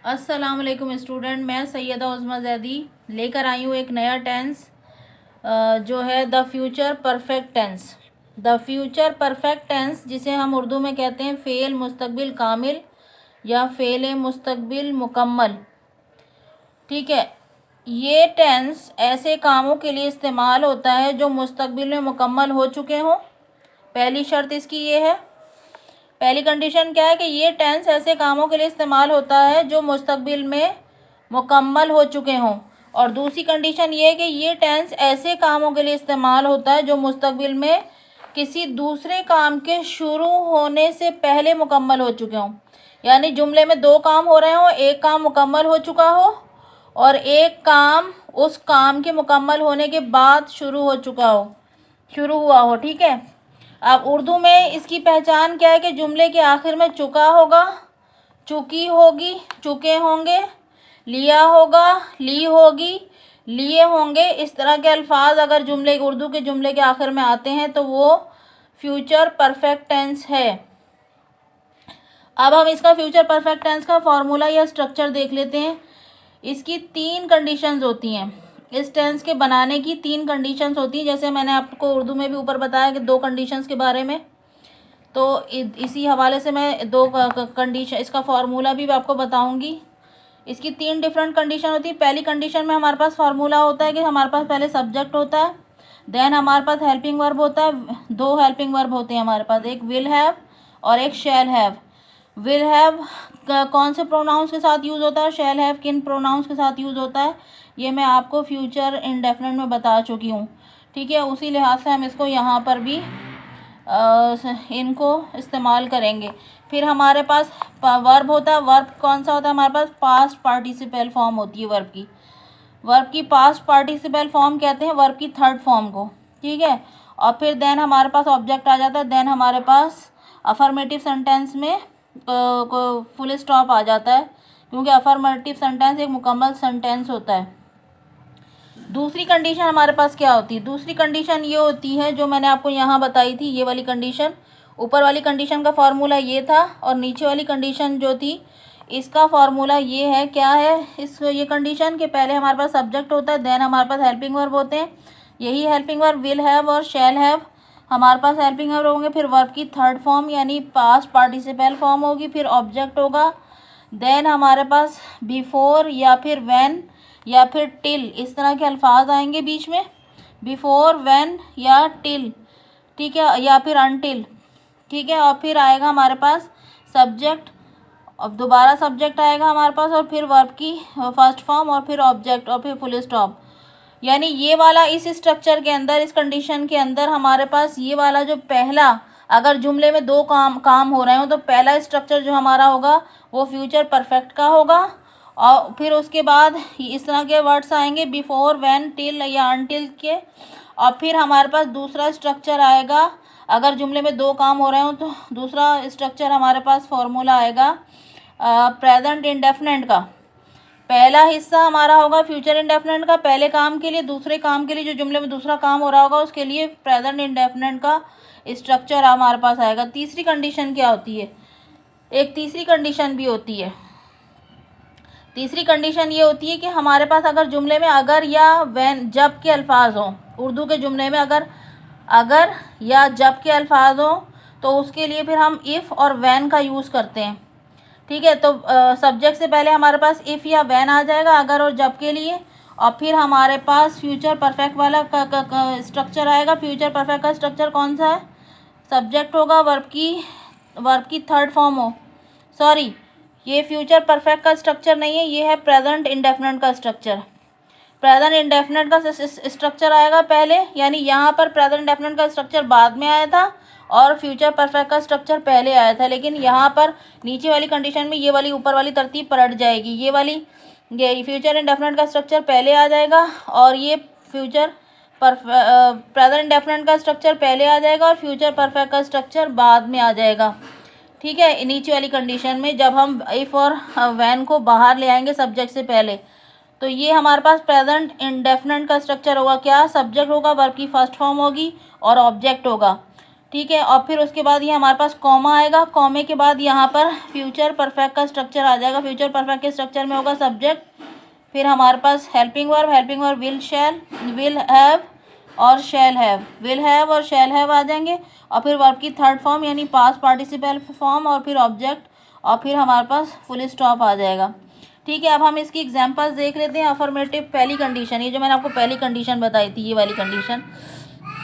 अस्सलाम वालेकुम स्टूडेंट, मैं सैयदा उज़्मा ज़ैदी लेकर आई हूँ एक नया टेंस जो है the future perfect tense. The future perfect tense जिसे हम उर्दू में कहते हैं फ़ेल मुस्तक़बिल कामिल या फ़ेल मुस्तक़बिल मुकम्मल। ठीक है, ये टेंस ऐसे कामों के लिए इस्तेमाल होता है जो मुस्तक़बिल में मुकम्मल हो चुके हों। पहली शर्त इसकी ये है, पहली कंडीशन क्या है कि ये टेंस ऐसे कामों के लिए इस्तेमाल होता है जो मुस्तकबिल में मुकम्मल हो चुके हों। और दूसरी कंडीशन ये है कि ये टेंस ऐसे कामों के लिए इस्तेमाल होता है जो मुस्तकबिल में किसी दूसरे काम के शुरू होने से पहले मुकम्मल हो चुके हों। यानी जुमले में दो काम हो रहे हों, एक काम मुकम्मल हो चुका हो और एक काम उस काम के मुकम्मल होने के बाद शुरू हुआ हो। ठीक है, अब उर्दू में इसकी पहचान क्या है कि जुमले के आखिर में चुका होगा, चुकी होगी, चुके होंगे, लिया होगा, ली होगी, लिए होंगे। इस तरह के अल्फाज अगर जुमले उर्दू के जुमले के आखिर में आते हैं तो वो फ्यूचर परफेक्ट टेंस है। अब हम इसका फ्यूचर परफेक्ट टेंस का फॉर्मूला या स्ट्रक्चर देख लेते हैं। इसकी तीन कंडीशंस होती हैं, इस टेंस के बनाने की तीन कंडीशंस होती हैं। जैसे मैंने आपको उर्दू में भी ऊपर बताया कि दो कंडीशंस के बारे में, तो इसी हवाले से मैं दो कंडीशन इसका फार्मूला भी आपको बताऊंगी। इसकी तीन डिफरेंट कंडीशन होती है। पहली कंडीशन में हमारे पास फार्मूला होता है कि हमारे पास पहले सब्जेक्ट होता है, देन हमारे पास हेल्पिंग वर्ब होता है। दो हेल्पिंग वर्ब होते हैं हमारे पास, एक विल हैव और एक शैल हैव। विल हैव कौन से प्रोनाउंस के साथ यूज़ होता है, शैल हैव किन प्रोनाउंस के साथ यूज़ होता है, ये मैं आपको फ्यूचर इंडेफिनिट में बता चुकी हूँ। ठीक है, उसी लिहाज से हम इसको यहाँ पर भी इनको इस्तेमाल करेंगे। फिर हमारे पास वर्ब होता है। वर्ब कौन सा होता है हमारे पास, पास्ट पार्टिसिपल फॉर्म होती है वर्ब की पास्ट पार्टिसिपल फॉर्म कहते हैं वर्ब की थर्ड फॉर्म को। ठीक है, और फिर देन हमारे पास ऑब्जेक्ट आ जाता है। देन हमारे पास अफर्मेटिव सेंटेंस में को फुल स्टॉप आ जाता है, क्योंकि अफर्मेटिव सेंटेंस एक मुकम्मल सेंटेंस होता है। दूसरी कंडीशन हमारे पास क्या होती है, दूसरी कंडीशन ये होती है जो मैंने आपको यहाँ बताई थी, ये वाली कंडीशन। ऊपर वाली कंडीशन का फार्मूला ये था और नीचे वाली कंडीशन जो थी इसका फार्मूला ये है। क्या है ये कंडीशन के पहले हमारे पास सब्जेक्ट होता है, देन हमारे पास हेल्पिंग वर्ब होते हैं। यही हेल्पिंग वर्ब विल हैव और शैल हैव हमारे पास हेल्पिंग वर्ब होंगे। फिर वर्ब की थर्ड फॉर्म यानी पास्ट पार्टिसिपल फॉर्म होगी, फिर ऑब्जेक्ट होगा। देन हमारे पास बिफोर या फिर व्हेन या फिर टिल, इस तरह के अल्फाज आएंगे बीच में, बिफोर, व्हेन या टिल। ठीक है, या फिर अनटिल। ठीक है, और फिर आएगा हमारे पास सब्जेक्ट, अब दोबारा सब्जेक्ट आएगा हमारे पास और फिर वर्ब की फर्स्ट फॉर्म और फिर ऑब्जेक्ट और फिर फुल स्टॉप। यानी ये वाला इस स्ट्रक्चर के अंदर, इस कंडीशन के अंदर हमारे पास ये वाला जो पहला, अगर जुमले में दो काम हो रहे हो तो पहला स्ट्रक्चर जो हमारा होगा वो फ्यूचर परफेक्ट का होगा। और फिर उसके बाद इस तरह के वर्ड्स आएंगे बिफोर, व्हेन, टिल या अनटिल के। और फिर हमारे पास दूसरा स्ट्रक्चर आएगा, अगर जुमले में दो काम हो रहे हो तो दूसरा स्ट्रक्चर हमारे पास फॉर्मूला आएगा प्रेजेंट इंडेफिनिट का। पहला हिस्सा हमारा होगा फ्यूचर इंडेफिनिट का पहले काम के लिए, दूसरे काम के लिए जो जुमले में दूसरा काम हो रहा होगा उसके लिए प्रेजेंट इंडेफिनिट का स्ट्रक्चर हमारे पास आएगा। तीसरी कंडीशन क्या होती है, एक तीसरी कंडीशन भी होती है। तीसरी कंडीशन ये होती है कि हमारे पास अगर जुमले में अगर या व्हेन, जब के अल्फाज हों, उर्दू के जुमले में अगर या जब के अल्फाज हों तो उसके लिए फिर हम इफ़ और व्हेन का यूज़ करते हैं। ठीक है, तो सब्जेक्ट से पहले हमारे पास इफ़ या व्हेन आ जाएगा अगर और जब के लिए, और फिर हमारे पास फ्यूचर परफेक्ट वाला स्ट्रक्चर आएगा। फ्यूचर परफेक्ट का स्ट्रक्चर कौन सा है, सब्जेक्ट होगा, वर्ब की थर्ड फॉर्म हो, सॉरी ये फ्यूचर परफेक्ट का स्ट्रक्चर नहीं है, ये है प्रेजेंट इंडेफिनिट का स्ट्रक्चर। प्रेजेंट इंडेफिनिट का स्ट्रक्चर आएगा पहले, यानी यहाँ पर प्रेजेंट इंडेफिनिट का स्ट्रक्चर बाद में आया था और फ्यूचर परफेक्ट का स्ट्रक्चर पहले आया था। लेकिन यहाँ पर नीचे वाली कंडीशन में ये वाली ऊपर वाली तरतीब पलट जाएगी। ये फ्यूचर इंडेफिनिट का स्ट्रक्चर पहले आ जाएगा और ये प्रेजेंट इंडेफिनिट का स्ट्रक्चर पहले आ जाएगा और फ्यूचर परफेक्ट का स्ट्रक्चर बाद में आ जाएगा। ठीक है, नीचे वाली कंडीशन में जब हम इफ़ और व्हेन को बाहर ले आएंगे सब्जेक्ट से पहले, तो ये हमारे पास प्रेजेंट इंडेफिनिट का स्ट्रक्चर होगा। क्या, सब्जेक्ट होगा, वर्ब की फर्स्ट फॉर्म होगी और ऑब्जेक्ट होगा। ठीक है। और फिर उसके बाद ये हमारे पास कॉमा आएगा, कॉमे के बाद यहाँ पर फ्यूचर परफेक्ट का स्ट्रक्चर आ जाएगा। फ्यूचर परफेक्ट के स्ट्रक्चर में होगा सब्जेक्ट, फिर हमारे पास helping verb will, shall, will have और शैल हैव, विल हैव और शैल हैव आ जाएंगे। और फिर वर्ब की थर्ड फॉर्म यानी पास्ट पार्टिसिपल फॉर्म, और फिर ऑब्जेक्ट, और फिर हमारे पास फुल स्टॉप आ जाएगा। ठीक है। अब हम इसकी एग्जांपल्स देख लेते हैं। अफर्मेटिव पहली कंडीशन, ये जो मैंने आपको पहली कंडीशन बताई थी, ये वाली कंडीशन,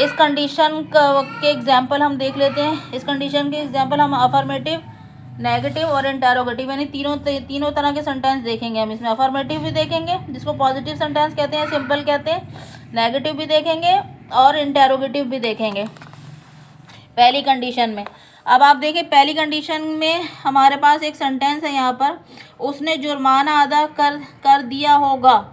इस कंडीशन के एग्जांपल हम देख लेते हैं। इस कंडीशन के एग्जांपल हम अफर्मेटिव, नेगेटिव और इंटेरोगेटिव यानी तीनों तरह के सेंटेंस देखेंगे हम इसमें। अफर्मेटिव भी देखेंगे जिसको पॉजिटिव सेंटेंस कहते हैं, सिंपल कहते हैं, नेगेटिव भी देखेंगे और इंटेरोगेटिव भी देखेंगे पहली कंडीशन में। अब आप देखिए पहली कंडीशन में हमारे पास एक सेंटेंस है यहाँ पर, उसने जुर्माना अदा कर दिया होगा।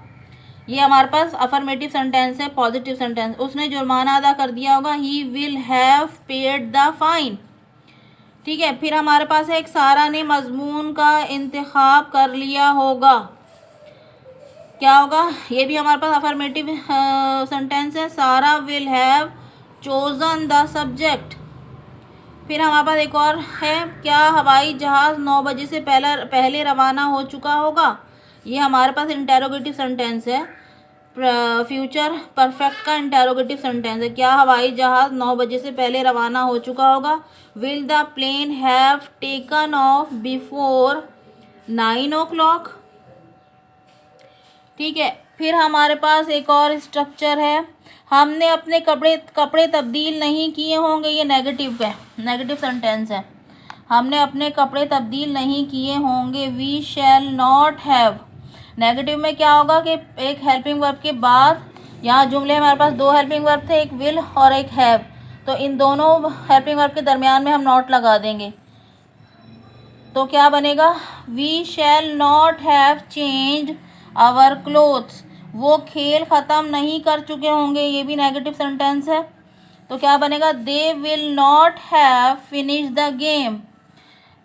ये हमारे पास अफर्मेटिव सेंटेंस है, पॉजिटिव सेंटेंस। उसने जुर्माना अदा कर दिया होगा, ही will have paid the fine. ठीक है। फिर हमारे पास है एक, सारा ने मजमून का इंतखाब कर लिया होगा। क्या होगा, ये भी हमारे पास अफर्मेटिव सेंटेंस है, सारा will have chosen the subject. फिर हमारे पास एक और है, क्या हवाई जहाज़ 9 बजे से पहले रवाना हो चुका होगा। ये हमारे पास इंटेरोगेटिव सेंटेंस है, फ्यूचर परफेक्ट का इंटेरोगेटिव सेंटेंस है, क्या हवाई जहाज़ 9 बजे से पहले रवाना हो चुका होगा। Will the plane have taken off before 9 o'clock। ठीक है। फिर हमारे पास एक और स्ट्रक्चर है, हमने अपने कपड़े तब्दील नहीं किए होंगे। ये नेगेटिव है, नेगेटिव सेंटेंस है, हमने अपने कपड़े तब्दील नहीं किए होंगे। We shall not have. Negative में क्या होगा कि एक हेल्पिंग वर्ब के बाद, यहाँ जुमले हमारे पास दो हेल्पिंग वर्ब थे, एक विल और एक हैव, तो इन दोनों हेल्पिंग वर्ब के दरमियान में हम नॉट लगा देंगे, तो क्या बनेगा, we shall not have changed our clothes. वो खेल ख़त्म नहीं कर चुके होंगे, ये भी नेगेटिव सेंटेंस है, तो क्या बनेगा, they will not have finish the game.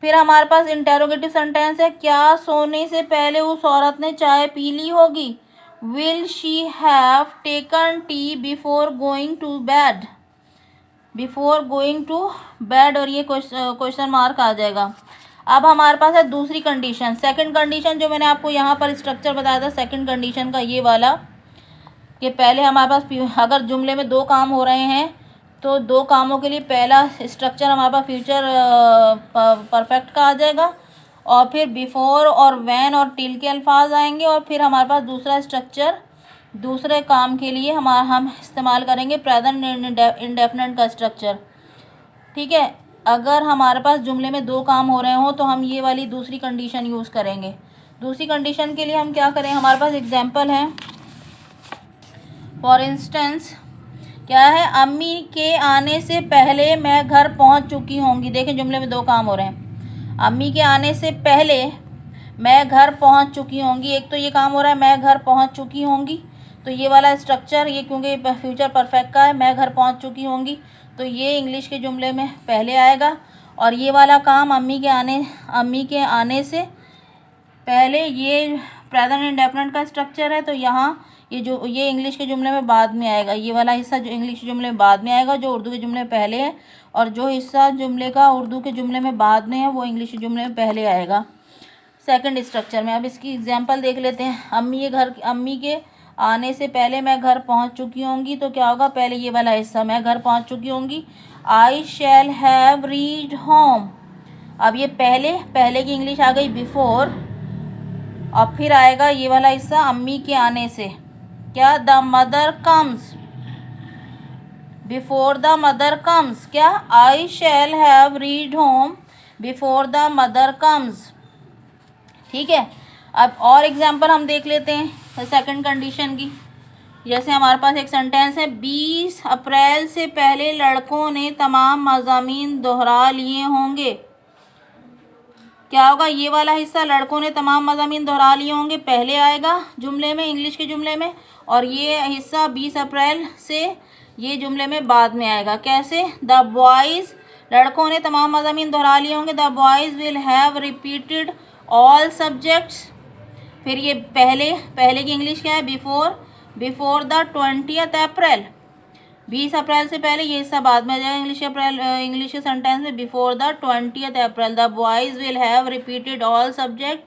फिर हमारे पास इंटेरोगेटिव सेंटेंस है, क्या सोने से पहले उस औरत ने चाय पी ली होगी। Will she have taken tea before going to bed, before going to bed, और ये क्वेश्चन मार्क आ जाएगा। अब हमारे पास है दूसरी कंडीशन, सेकंड कंडीशन, जो मैंने आपको यहाँ पर स्ट्रक्चर बताया था सेकंड कंडीशन का, ये वाला, कि पहले हमारे पास अगर जुमले में दो काम हो रहे हैं तो दो कामों के लिए पहला स्ट्रक्चर हमारे पास फ्यूचर परफेक्ट का आ जाएगा, और फिर बिफोर और व्हेन और टिल के अल्फाज आएंगे, और फिर हमारे पास दूसरा स्ट्रक्चर दूसरे काम के लिए हम इस्तेमाल करेंगे प्रेजेंट इंडेफिनिट का स्ट्रक्चर। ठीक है। अगर हमारे पास जुमले में दो काम हो रहे हों तो हम ये वाली दूसरी कंडीशन यूज़ करेंगे। दूसरी कंडीशन के लिए हम क्या करें, हमारे पास एग्जांपल है, फॉर इंस्टेंस क्या है, अम्मी के आने से पहले मैं घर पहुंच चुकी होंगी। देखें जुमले में दो काम हो रहे हैं, अम्मी के आने से पहले मैं घर पहुंच चुकी होंगी, एक तो ये काम हो रहा है मैं घर पहुंच चुकी होंगी, तो ये वाला स्ट्रक्चर, ये क्योंकि फ्यूचर परफेक्ट का है, मैं घर पहुंच चुकी होंगी, तो ये इंग्लिश के जुमले में पहले आएगा। और ये वाला काम अम्मी के आने से पहले, ये प्रेजेंट इंडेफिनिट का स्ट्रक्चर है, तो यहाँ ये इंग्लिश के जुमले में बाद में आएगा। ये वाला हिस्सा जो इंग्लिश के जुमले में बाद में आएगा, जो उर्दू के जुमले में पहले है, और जो हिस्सा जुमले का उर्दू के जुमले में बाद में है वो इंग्लिश के जुमले में पहले आएगा सेकंड स्ट्रक्चर में। अब इसकी एग्जांपल देख लेते हैं, अम्मी के आने से पहले मैं घर पहुंच चुकी होंगी, तो क्या होगा, पहले ये वाला हिस्सा मैं घर पहुंच चुकी होंगी, आई शैल हैव रीच्ड होम। अब ये पहले की इंग्लिश आ गई बिफोर, और फिर आएगा ये वाला हिस्सा अम्मी के आने से, क्या, the mother comes, before the mother comes, क्या, I shall have reached home before the mother comes. ठीक है। अब और एग्जांपल हम देख लेते हैं सेकंड कंडीशन की। जैसे हमारे पास एक सेंटेंस है, 20 अप्रैल से पहले लड़कों ने तमाम मज़ामीन दोहरा लिए होंगे। क्या होगा, ये वाला हिस्सा लड़कों ने तमाम मज़ामीन दोहरा लिए होंगे पहले आएगा जुमले में, इंग्लिश के जुमले में, और ये हिस्सा 20 अप्रैल से ये जुमले में बाद में आएगा। कैसे, द बॉयज़, लड़कों ने तमाम मज़ामीन दोहरा लिए होंगे, the boys will have repeated all subjects. फिर ये पहले की इंग्लिश क्या है, बिफोर द 20th अप्रैल, 20 अप्रैल से पहले, ये हिस्सा बाद में आ जाएगा इंग्लिश के सेंटेंस में। Before the 20th April the boys will have repeated all subject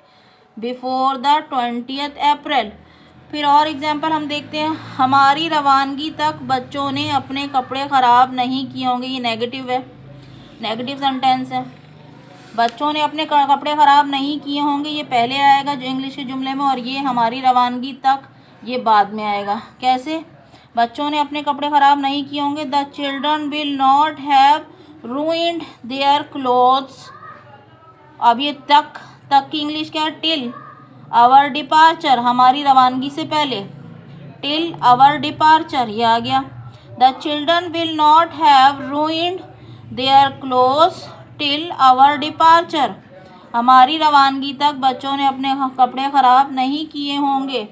before the 20th अप्रैल। फिर और एग्जाम्पल हम देखते हैं। हमारी रवानगी तक बच्चों ने अपने कपड़े ख़राब नहीं किए होंगे, ये नेगेटिव है, नेगेटिव सेंटेंस है। बच्चों ने अपने कपड़े ख़राब नहीं किए होंगे, ये पहले आएगा जो इंग्लिश के जुमले में, और ये हमारी रवानगी तक ये बाद में आएगा। कैसे? बच्चों ने अपने कपड़े ख़राब नहीं किए होंगे। The children will not have ruined their clothes. अब ये तक की इंग्लिश क्या है? टिल आवर डिपार्चर, हमारी रवानगी से पहले, टिल आवर डिपार्चर, ये आ गया। The children will not have ruined their clothes till our departure, हमारी रवानगी तक बच्चों ने अपने कपड़े ख़राब नहीं किए होंगे।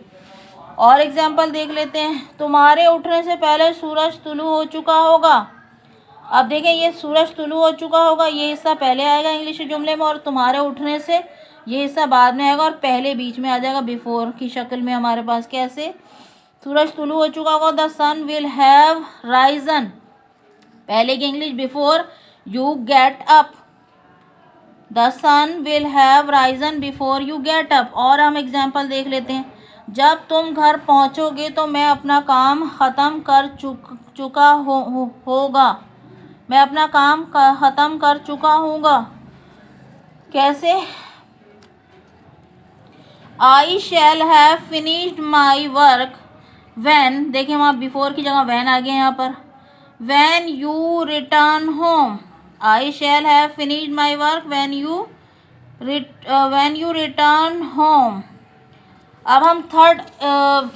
और एग्जाम्पल देख लेते हैं। तुम्हारे उठने से पहले सूरज तुलू हो चुका होगा। अब देखें, ये सूरज तुलू हो चुका होगा, ये हिस्सा पहले आएगा इंग्लिश जुमले में, और तुम्हारे उठने से ये हिस्सा बाद में आएगा, और पहले बीच में आ जाएगा बिफोर की शक्ल में हमारे पास। कैसे? सूरज तुलू हो चुका होगा। The sun will have risen, पहले की English before you get up. The sun will have risen before you get up. और हम एग्जाम्पल देख लेते हैं। जब तुम घर पहुंचोगे तो मैं अपना काम ख़त्म कर चुका होगा, मैं अपना काम ख़त्म कर चुका हूँगा। कैसे? I shall have finished my work when, देखिए वहाँ बिफोर की जगह वैन आ गया यहाँ पर। When you return home, I shall have finished my work when you return home. अब हम थर्ड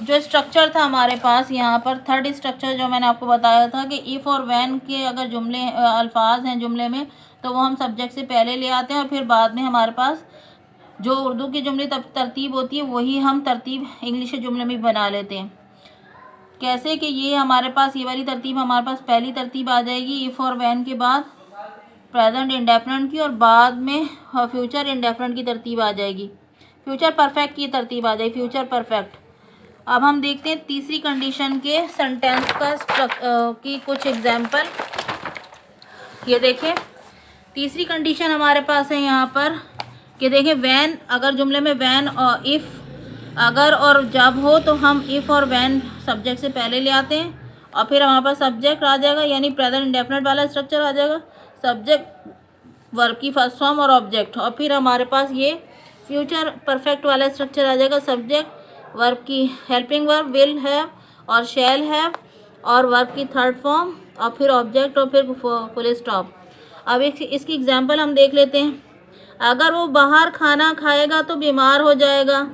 जो स्ट्रक्चर था हमारे पास यहाँ पर, थर्ड स्ट्रक्चर जो मैंने आपको बताया था कि इफ़ और वैन के अगर जुमले अल्फाज हैं जुमले में, तो वो हम सब्जेक्ट से पहले ले आते हैं, और फिर बाद में हमारे पास जो उर्दू की जुमले तरतीब होती है वही हम तरतीब इंग्लिश के जुमले में बना लेते हैं। कैसे? कि ये हमारे पास ये वाली तरतीब हमारे पास पहली तरतीब आ जाएगी इफ़ और वैन के बाद प्रेजेंट इंडेफिनिट की, और बाद में फ्यूचर इंडेफिनिट की तरतीब आ जाएगी, फ्यूचर परफेक्ट की तरतीब आ जाएगी, फ्यूचर परफेक्ट। अब हम देखते हैं तीसरी कंडीशन के सेंटेंस का की कुछ एग्जाम्पल। ये देखें, तीसरी कंडीशन हमारे पास है यहाँ पर कि देखें, वैन, अगर जुमले में वैन और इफ़ अगर और जब हो तो हम इफ़ और वैन सब्जेक्ट से पहले ले आते हैं, और फिर हमारे पास सब्जेक्ट आ जाएगा, यानी प्रेजेंट इंडेफिनिट वाला स्ट्रक्चर आ जाएगा, सब्जेक्ट वर्ब की फर्स्ट फॉर्म और ऑब्जेक्ट, और फिर हमारे पास ये फ्यूचर परफेक्ट वाला स्ट्रक्चर आ जाएगा, सब्जेक्ट वर्ब की हेल्पिंग वर्ब विल हैव और शैल हैव, और वर्ब की थर्ड फॉर्म, और फिर ऑब्जेक्ट, और फिर फुल स्टॉप। अब इसकी एग्जांपल हम देख लेते हैं। अगर वो बाहर खाना खाएगा तो बीमार हो जाएगा।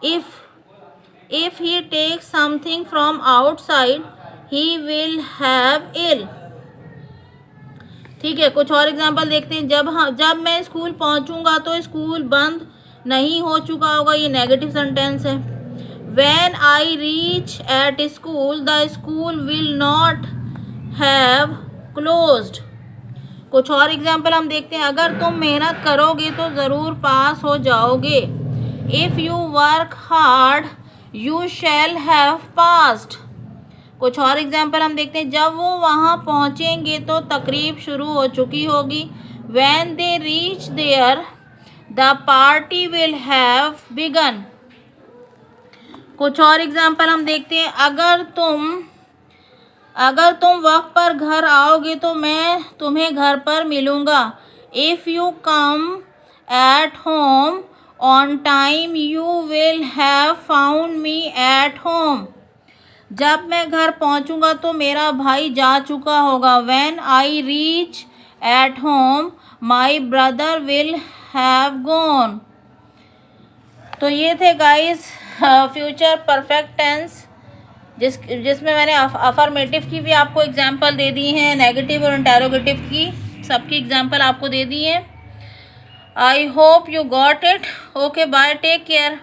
If he takes something from outside he will have ill. ठीक है, कुछ और एग्जांपल देखते हैं। जब मैं स्कूल पहुंचूंगा तो स्कूल बंद नहीं हो चुका होगा, ये नेगेटिव सेंटेंस है। When I reach at school, the school will not have closed। कुछ और एग्जाम्पल हम देखते हैं। अगर तुम मेहनत करोगे तो ज़रूर पास हो जाओगे। If you work hard, you shall have passed। कुछ और एग्जाम्पल हम देखते हैं। जब वो वहाँ पहुँचेंगे तो तकरीब शुरू हो चुकी होगी। When they reach there, the party will have begun। कुछ और एग्जाम्पल हम देखते हैं। अगर तुम वक्त पर घर आओगे तो मैं तुम्हें घर पर मिलूँगा। If you come at home on time, you will have found me at home। जब मैं घर पहुंचूंगा तो मेरा भाई जा चुका होगा। When I reach at home, my brother will have gone। तो ये थे गाइस फ्यूचर परफेक्ट टेंस, जिसमें मैंने अफर्मेटिव की भी आपको एग्जांपल दे दी हैं, नेगेटिव और इंटेरोगेटिव की सबकी एग्जांपल आपको दे दी है। I hope you got it. Okay, bye, take care.